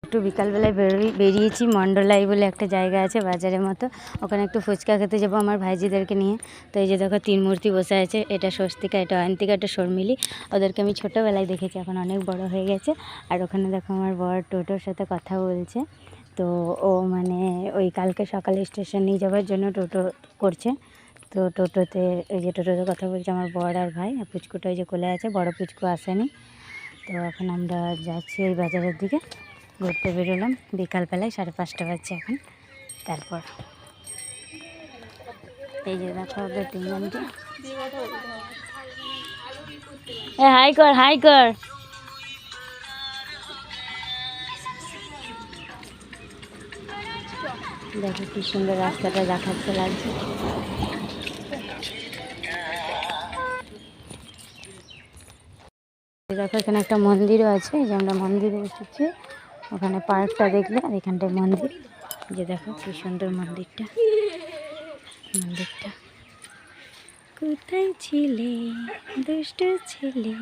একটু বিকালবেলায় বেরিয়েছি মণ্ডলাই বলে একটা জায়গা আছে বাজারের মতো, ওখানে একটু ফুচকা খেতে যাবো আমার ভাইজিদেরকে নিয়ে। তো এই যে দেখো 3 মূর্তি বসে আছে, এটা স্বস্তিকা, এটা অয়ন্তিকা, এটা শর্মিলি। ওদেরকে আমি ছোটোবেলায় দেখেছি, এখন অনেক বড় হয়ে গেছে। আর ওখানে দেখো আমার বর টোটোর সাথে কথা বলছে। তো ও মানে ওই কালকে সকালে স্টেশন নিয়ে যাওয়ার জন্য টোটো করছে। তো টোটোতে ওই যে টোটোতে কথা বলছে আমার বর আর ভাই, আর পুচকুটা ওই যে কোলে আছে, বড় পুচকু আসেনি। তো এখন আমরা যাচ্ছি ওই বাজারের দিকে, ঘুরতে বেরোলাম বিকালবেলায়, 5:30 বাজছে এখন। তারপর এই যে দেখো ওদের 3 জনকে, হাই কর হাই কর। দেখো কি সুন্দর রাস্তাটা দেখাচ্ছে, লাগছে। দেখো এখানে একটা মন্দিরও আছে, এই যে আমরা মন্দিরে এসেছি, ওখানে পার্কটা দেখলে, আর এখানটায় মন্দির। যে দেখো কি সুন্দর মন্দিরটা, মন্দিরটা। কোথায় ছিলে দুষ্ট ছেলে?